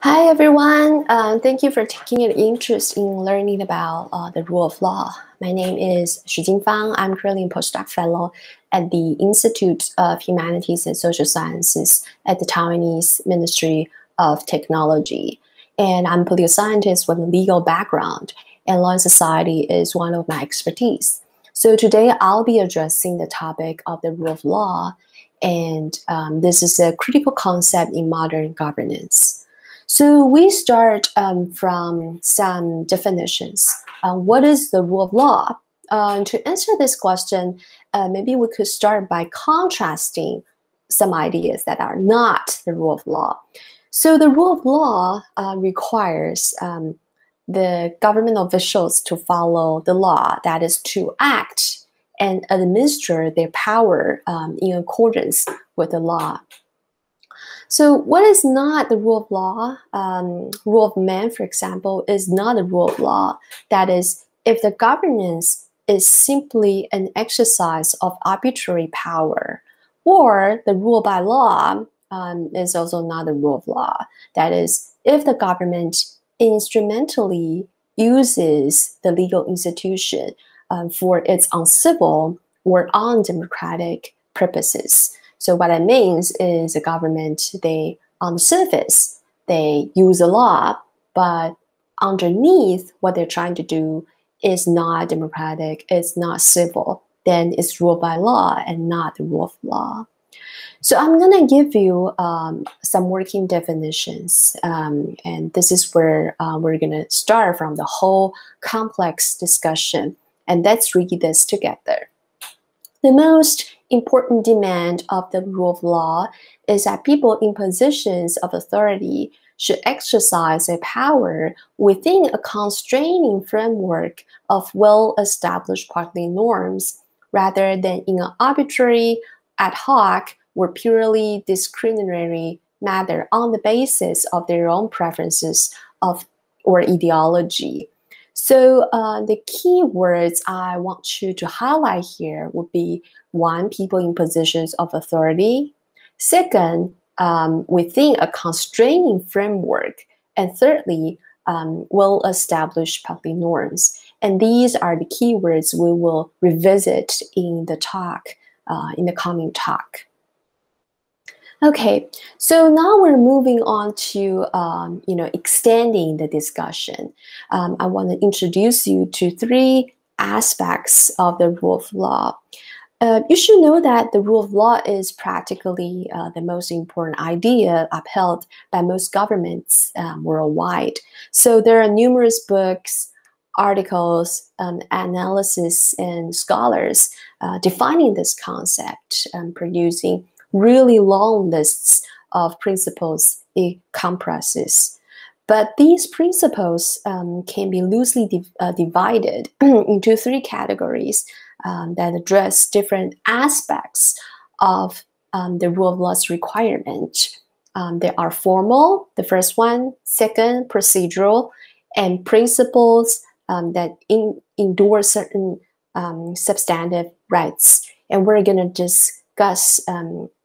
Hi, everyone. Thank you for taking an interest in learning about the rule of law. My name is Ching-fang Hsu. I'm currently a postdoc fellow at the Institute of Humanities and Social Sciences at the Taiwanese Ministry of Technology. And I'm a political scientist with a legal background, and law and society is one of my expertise. So today I'll be addressing the topic of the rule of law, and this is a critical concept in modern governance. So we start from some definitions. What is the rule of law? To answer this question, maybe we could start by contrasting some ideas that are not the rule of law. So the rule of law requires the government officials to follow the law, that is to act and administer their power in accordance with the law. So what is not the rule of law? Rule of man, for example, is not a rule of law. That is, if the governance is simply an exercise of arbitrary power, or the rule by law is also not a rule of law. That is, if the government instrumentally uses the legal institution for its uncivil or undemocratic purposes. So what that means is the government, on the surface, they use the law, but underneath what they're trying to do is not democratic, it's not civil, then it's ruled by law and not the rule of law. So I'm going to give you some working definitions, and this is where we're going to start from the whole complex discussion, and let's read this together. The most important demand of the rule of law is that people in positions of authority should exercise their power within a constraining framework of well-established party norms, rather than in an arbitrary, ad hoc, or purely discriminatory manner on the basis of their own preferences or ideology. So the key words I want you to highlight here would be: one, people in positions of authority; second, within a constraining framework; and thirdly, well-established public norms. And these are the key words we will revisit in the talk, in the coming talk. Okay, so now we're moving on to extending the discussion. I want to introduce you to three aspects of the rule of law. You should know that the rule of law is practically the most important idea upheld by most governments worldwide. So there are numerous books, articles, analysis, and scholars defining this concept, producing really long lists of principles it compresses. But these principles can be loosely divided into three categories that address different aspects of the rule of law's requirement. There are formal, the first one; second, procedural; and principles that endorse certain substantive rights. And we're going to discuss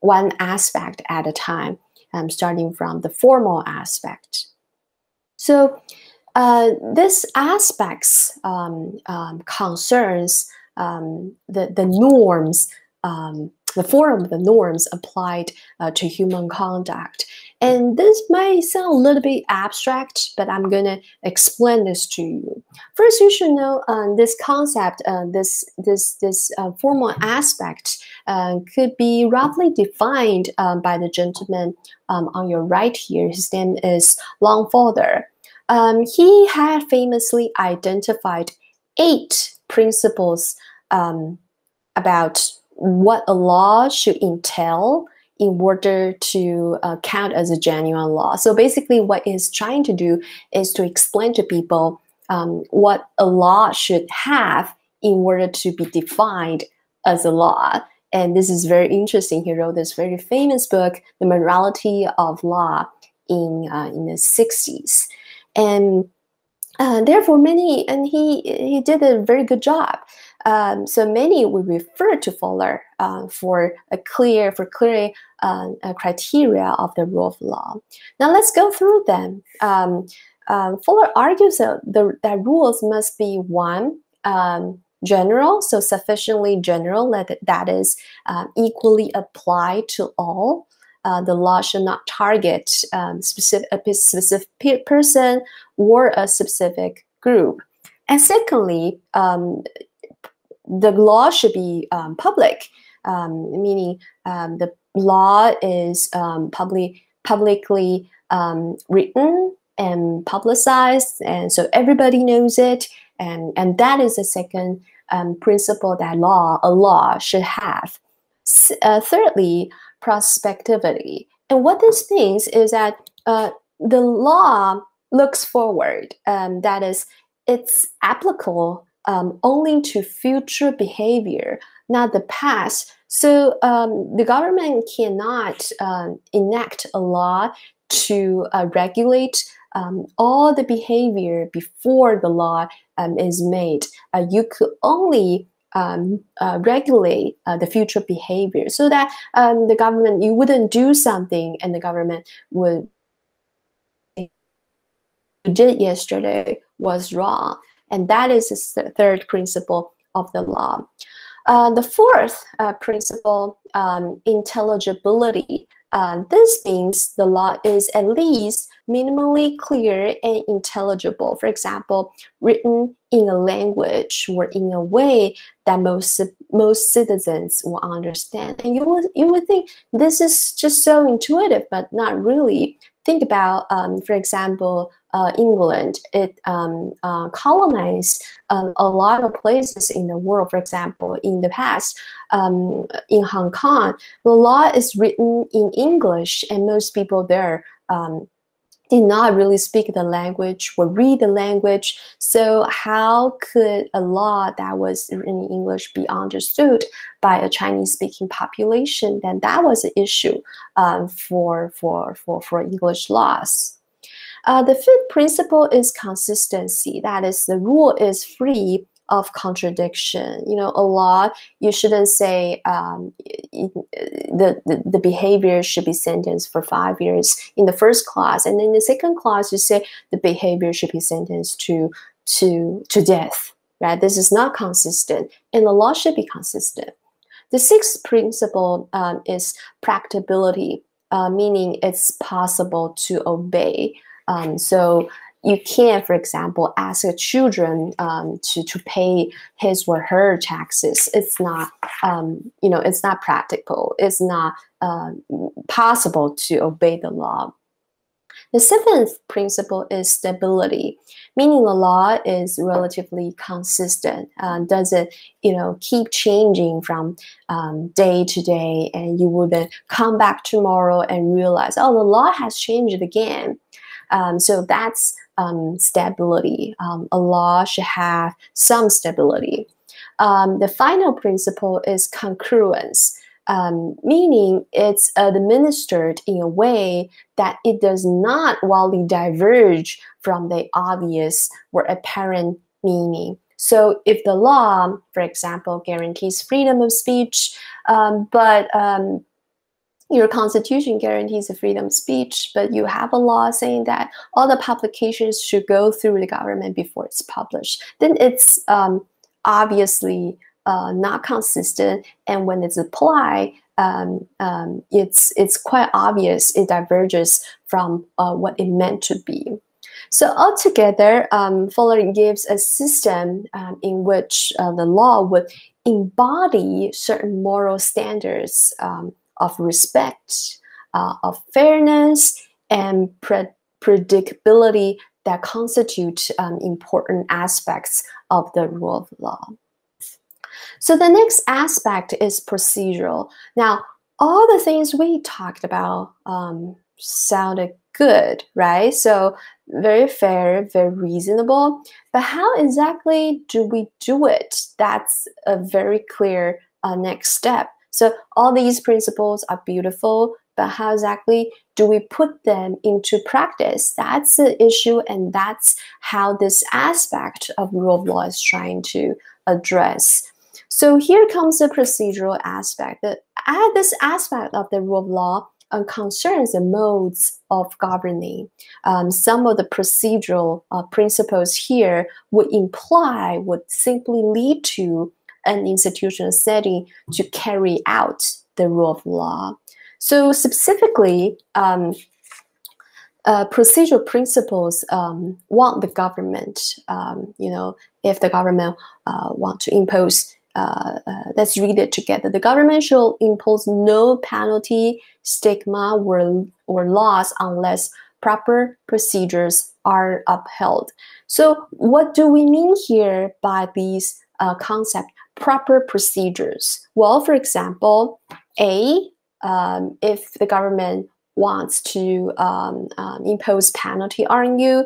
one aspect at a time, starting from the formal aspect. So this aspects concerns the norms, the form of the norms applied to human conduct. And this may sound a little bit abstract, but I'm going to explain this to you. First, you should know this concept, this formal aspect could be roughly defined by the gentleman on your right here. His name is Longfellow. He had famously identified 8 principles about what a law should entail in order to count as a genuine law. So basically what he's trying to do is to explain to people what a law should have in order to be defined as a law. And this is very interesting. He wrote this very famous book, The Morality of Law, in the 60s. And therefore he did a very good job. So many would refer to Fuller for clear criteria of the rule of law. Now let's go through them. Fuller argues that rules must be one, general, so sufficiently general that is equally applied to all. The law should not target a specific person or a specific group. And secondly, the law should be public, meaning the law is publicly written and publicized, and so everybody knows it. And that is the second principle that a law should have. Thirdly, prospectivity. And what this means is that the law looks forward. That is, it's applicable only to future behavior, not the past. So the government cannot enact a law to regulate all the behavior before the law is made. You could only regulate the future behavior, so that the government, you wouldn't do something and the government would, you did yesterday was wrong. And that is the third principle of the law. The fourth principle, intelligibility. This means the law is at least minimally clear and intelligible. For example, written in a language or in a way that most citizens will understand. And you would think this is just so intuitive, but not really. Think about, for example, England. It colonized a lot of places in the world. For example, in the past, in Hong Kong, the law is written in English, and most people there did not really speak the language or read the language. So how could a law that was written in English be understood by a Chinese-speaking population? Then that was an issue for English laws. The fifth principle is consistency. That is, the rule is free of contradiction. You know, a law, you shouldn't say the behavior should be sentenced for 5 years in the first clause, and then in the second clause you say the behavior should be sentenced to death. Right? This is not consistent, and the law should be consistent. The sixth principle is practicability, meaning it's possible to obey. So you can't, for example, ask a children to pay his or her taxes. It's not, it's not practical. It's not possible to obey the law. The seventh principle is stability, meaning the law is relatively consistent. Doesn't, keep changing from day to day, and you wouldn't come back tomorrow and realize, oh, the law has changed again. So that's stability. A law should have some stability. The final principle is congruence, meaning it's administered in a way that it does not wildly diverge from the obvious or apparent meaning. So if the law, for example, guarantees freedom of speech, but your constitution guarantees the freedom of speech, but you have a law saying that all the publications should go through the government before it's published, then it's obviously not consistent. And when it's applied, it's quite obvious it diverges from what it meant to be. So altogether, Fuller gives a system in which the law would embody certain moral standards of respect, of fairness, and predictability that constitute important aspects of the rule of law. So the next aspect is procedural. Now, all the things we talked about sounded good, right? So very fair, very reasonable. But how exactly do we do it? That's a very clear next step. So all these principles are beautiful, but how exactly do we put them into practice? That's the issue, and that's how this aspect of rule of law is trying to address. So here comes the procedural aspect. This aspect of the rule of law concerns the modes of governing. Some of the procedural principles here would simply lead to an institutional setting to carry out the rule of law. So specifically, procedural principles want the government, if the government want to impose, let's read it together. The government shall impose no penalty, stigma, or loss unless proper procedures are upheld. So what do we mean here by these concepts? Proper procedures. Well, for example, if the government wants to impose penalty on you,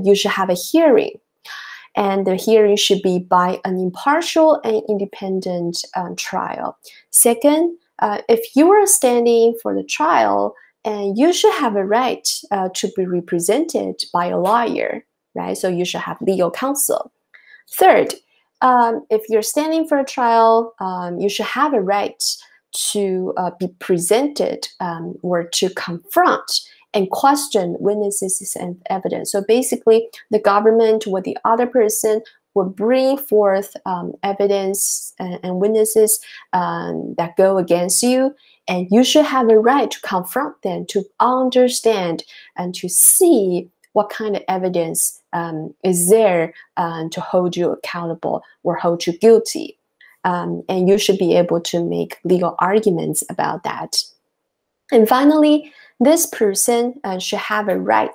you should have a hearing. And the hearing should be by an impartial and independent trial. Second, if you are standing for the trial, and you should have a right to be represented by a lawyer, right? So you should have legal counsel. Third, if you're standing for a trial, you should have a right to be presented or to confront and question witnesses and evidence. So basically, the government or the other person will bring forth evidence and witnesses that go against you, and you should have a right to confront them, to understand and to see what kind of evidence is there to hold you accountable or hold you guilty. And you should be able to make legal arguments about that. And finally, this person should have a right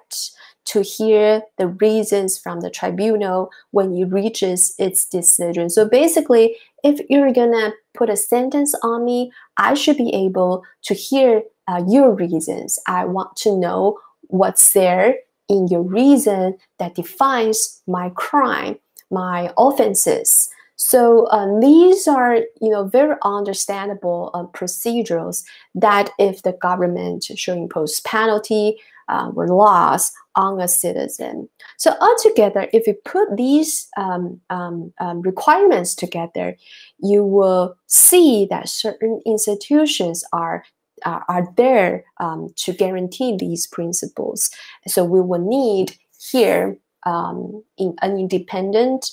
to hear the reasons from the tribunal when it reaches its decision. So basically, if you're gonna put a sentence on me, I should be able to hear your reasons. I want to know what's there in your reason that defines my crime, my offenses. So these are, very understandable procedures that if the government should impose penalty or loss on a citizen. So altogether, if you put these requirements together, you will see that certain institutions are there to guarantee these principles. So we will need here in an independent,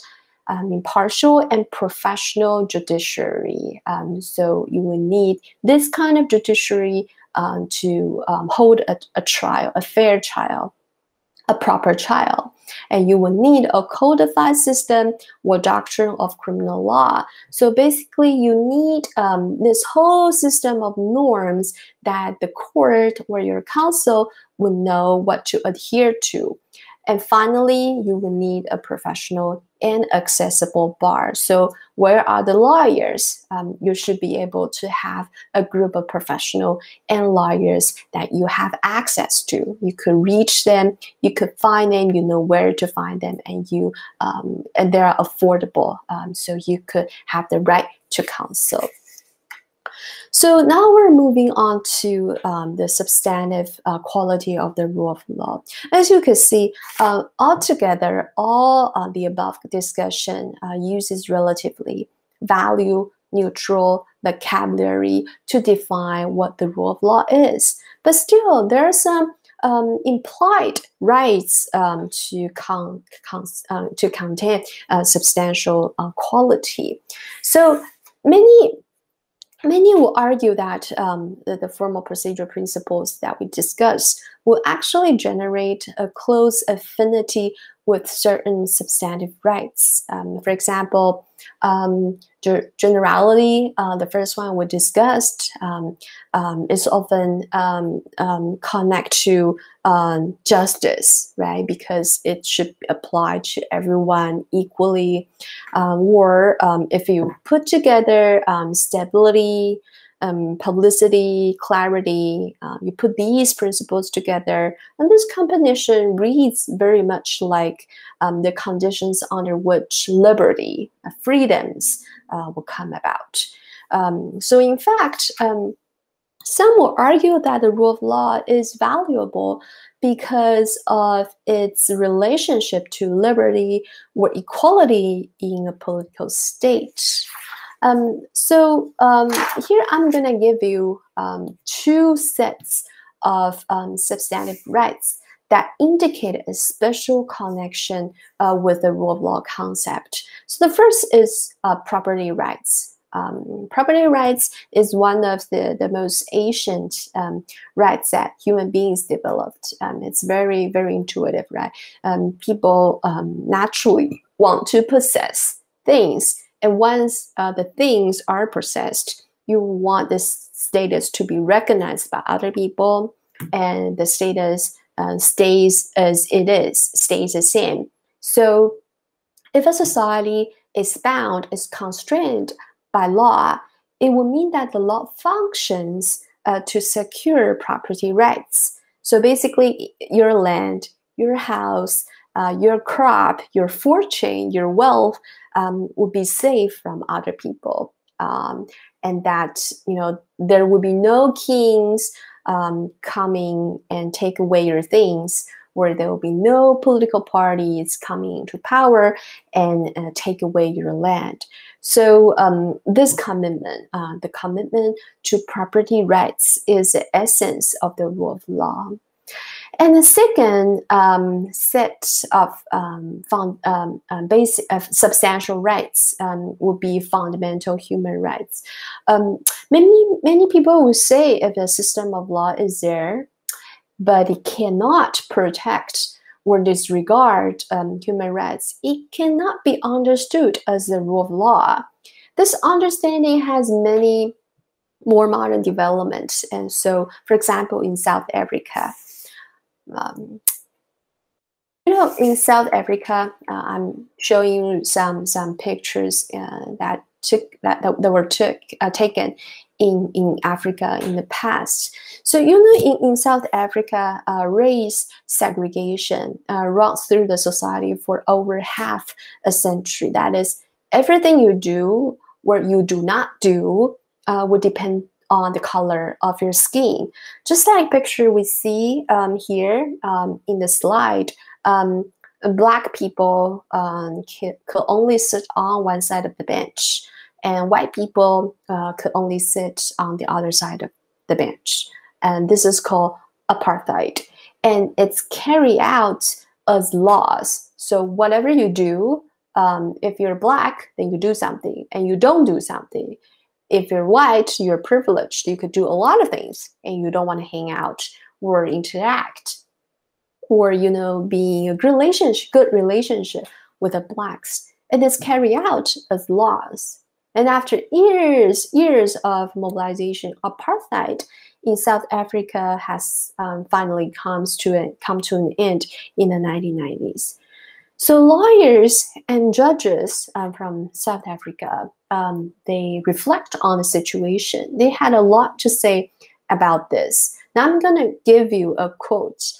impartial and professional judiciary. So you will need this kind of judiciary to hold a trial, a fair trial, a proper trial. And you will need a codified system or doctrine of criminal law. So basically, you need this whole system of norms that the court or your counsel will know what to adhere to. And finally, you will need a professional and accessible bar. So where are the lawyers? You should be able to have a group of professional and lawyers that you have access to. You could reach them, you could find them, you know where to find them, and and they are affordable. So you could have the right to counsel. So now we're moving on to the substantive quality of the rule of law. As you can see, altogether, all the above discussion uses relatively value-neutral vocabulary to define what the rule of law is. But still, there are some implied rights to contain substantial quality. So Many will argue that the formal procedural principles that we discussed will actually generate a close affinity with certain substantive rights. For example, generality, the first one we discussed, is often connect to justice, right? Because it should apply to everyone equally. Or if you put together stability, publicity, clarity, you put these principles together, and this combination reads very much like the conditions under which liberty, freedoms will come about. So in fact, some will argue that the rule of law is valuable because of its relationship to liberty or equality in a political state. Here I'm going to give you two sets of substantive rights that indicate a special connection with the rule of law concept. So the first is property rights. Property rights is one of the most ancient rights that human beings developed. It's very, very intuitive, right? People naturally want to possess things. And once the things are possessed, you want this status to be recognized by other people, and the status stays as it is, stays the same. So if a society is bound, is constrained by law, it will mean that the law functions to secure property rights. So basically, your land, your house, your crop, your fortune, your wealth will be safe from other people, and that there will be no kings coming and take away your things, where there will be no political parties coming into power and take away your land. So this commitment, the commitment to property rights, is the essence of the rule of law. And the second set of basic substantial rights would be fundamental human rights. Many people will say if a system of law is there, but it cannot protect or disregard human rights, it cannot be understood as the rule of law. This understanding has many more modern developments. And so, for example, in South Africa, in South Africa, I'm showing you some pictures that were taken in Africa in the past. So in South Africa, race segregation runs through the society for over half a century. That is, everything you do or you do not do would depend on the color of your skin. Just like picture we see here in the slide, Black people could only sit on one side of the bench, and white people could only sit on the other side of the bench. And this is called apartheid. And it's carried out as laws. So whatever you do, if you're Black, then you do something, and you don't do something. If you're white, you're privileged. You could do a lot of things, and you don't want to hang out or interact, or be in a good relationship with the Blacks. And it's carried out as laws. And after years of mobilization, apartheid in South Africa has finally come to an end in the 1990s. So lawyers and judges from South Africa, they reflect on the situation. They had a lot to say about this. Now I'm going to give you a quote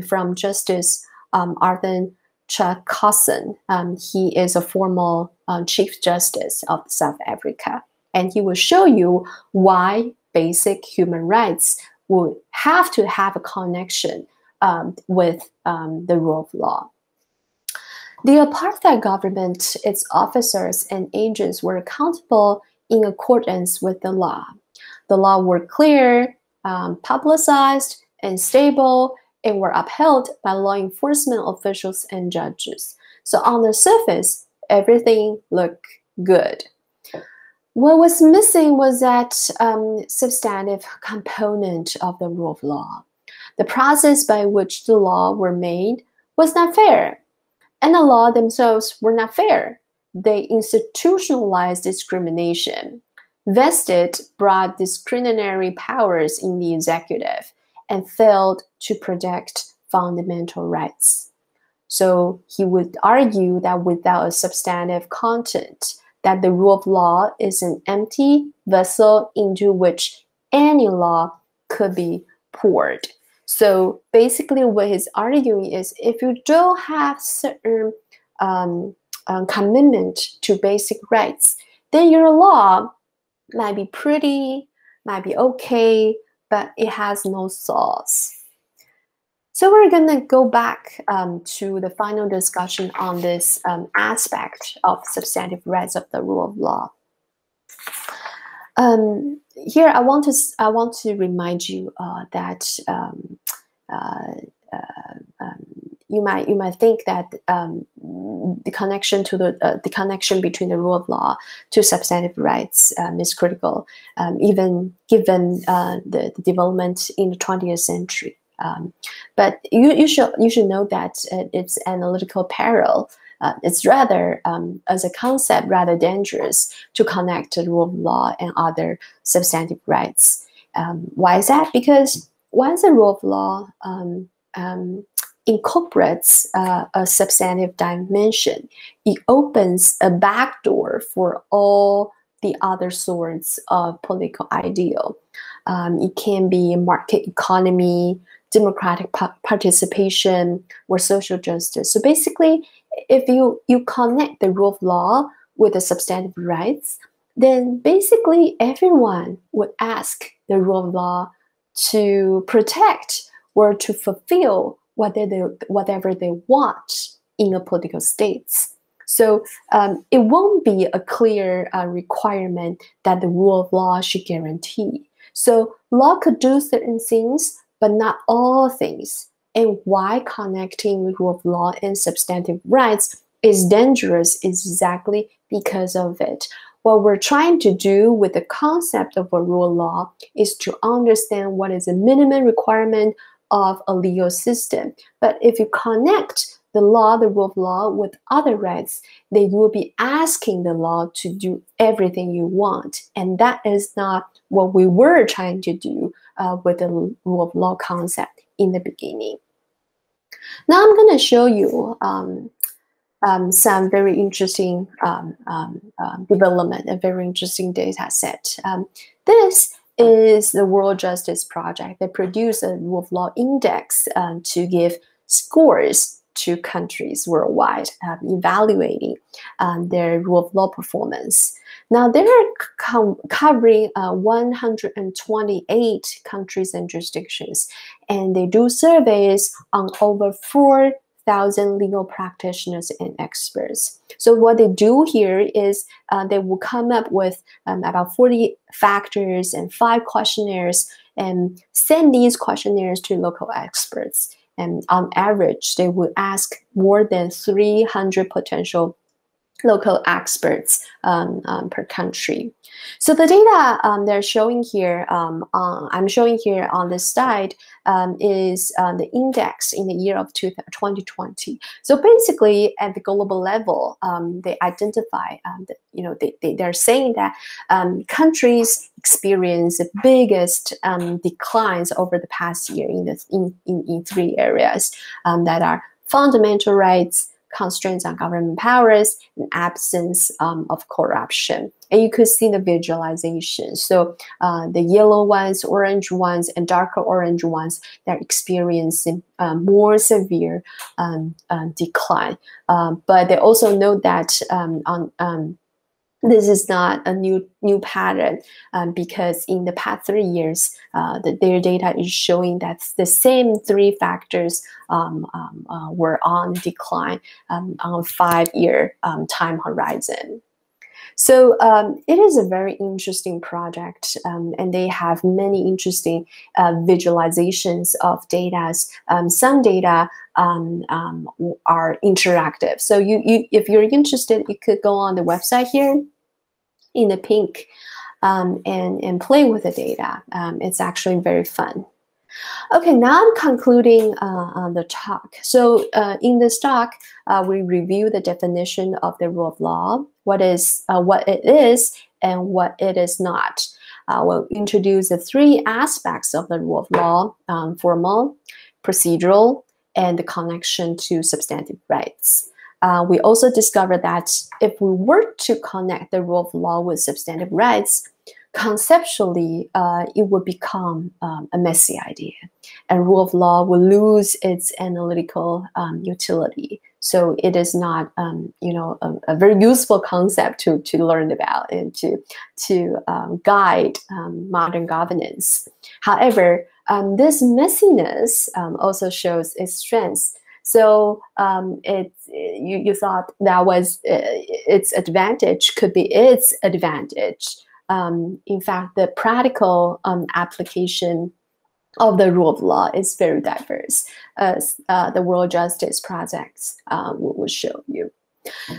from Justice Arthur Chasson. He is a former Chief Justice of South Africa, and he will show you why basic human rights will have to have a connection with the rule of law. The apartheid government, its officers and agents were accountable in accordance with the law. The law were clear, publicized, and stable, and were upheld by law enforcement officials and judges. So on the surface, everything looked good. What was missing was that substantive component of the rule of law. The process by which the law were made was not fair, and the law themselves were not fair. They institutionalized discrimination, vested broad discretionary powers in the executive, and failed to protect fundamental rights. So he would argue that without a substantive content, that the rule of law is an empty vessel into which any law could be poured. So basically what he's arguing is, if you don't have certain commitment to basic rights, then your law might be pretty, might be okay, but it has no sauce. So we're going to go back to the final discussion on this aspect of substantive rights of the rule of law. Here, I want to remind you that you might think that the connection to the connection between the rule of law to substantive rights is critical, even given the development in the 20th century. But you should know that it's analytical parallel. It's rather, as a concept, rather dangerous to connect the rule of law and other substantive rights. Why is that? Because once the rule of law incorporates a substantive dimension, it opens a backdoor for all the other sorts of political ideal. It can be market economy, democratic participation, or social justice. So basically, if you connect the rule of law with the substantive rights, then basically everyone would ask the rule of law to protect or to fulfill whatever they want in a political states. So it won't be a clear requirement that the rule of law should guarantee. So law could do certain things, but not all things. And why connecting the rule of law and substantive rights is dangerous is exactly because of it. What we're trying to do with the concept of a rule of law is to understand what is the minimum requirement of a legal system. But if you connect the law, the rule of law, with other rights, then you will be asking the law to do everything you want. And that is not what we were trying to do with the rule of law concept in the beginning. Now I'm going to show you some very interesting development, a very interesting data set. This is the World Justice Project. They produce a rule of law index to give scores to countries worldwide, evaluating their rule of law performance. Now, they're covering 128 countries and jurisdictions, and they do surveys on over 4,000 legal practitioners and experts. So what they do here is they will come up with about 40 factors and 5 questionnaires and send these questionnaires to local experts. And on average, they would ask more than 300 potential local experts per country. So the data they're showing here, I'm showing here on this slide, is the index in the year of 2020. So basically, at the global level, they identify, they're saying that countries experience the biggest declines over the past year in 3 areas that are fundamental rights, constraints on government powers, and absence of corruption. And you could see the visualization. So the yellow ones, orange ones, and darker orange ones, they're experiencing more severe decline. But they also know that this is not a new pattern because in the past 3 years, their data is showing that the same 3 factors were on decline on a 5-year time horizon. So it is a very interesting project, and they have many interesting visualizations of data. Some data are interactive. So if you're interested, you could go on the website here in the pink and play with the data. It's actually very fun. Okay, now I'm concluding the talk. So in this talk, we review the definition of the rule of law, what it is, and what it is not. We'll introduce the 3 aspects of the rule of law: formal, procedural, and the connection to substantive rights. We also discovered that if we were to connect the rule of law with substantive rights, conceptually, it would become a messy idea, and rule of law will lose its analytical utility. So it is not, a very useful concept to learn about and to guide modern governance. However, this messiness also shows its strengths. So you thought that was its advantage, could be its advantage. in fact, the practical application of the rule of law is very diverse, as the World Justice Projects will show you.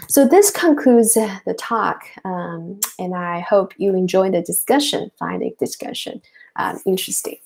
So this concludes the talk, and I hope you enjoy the discussion, find the discussion interesting.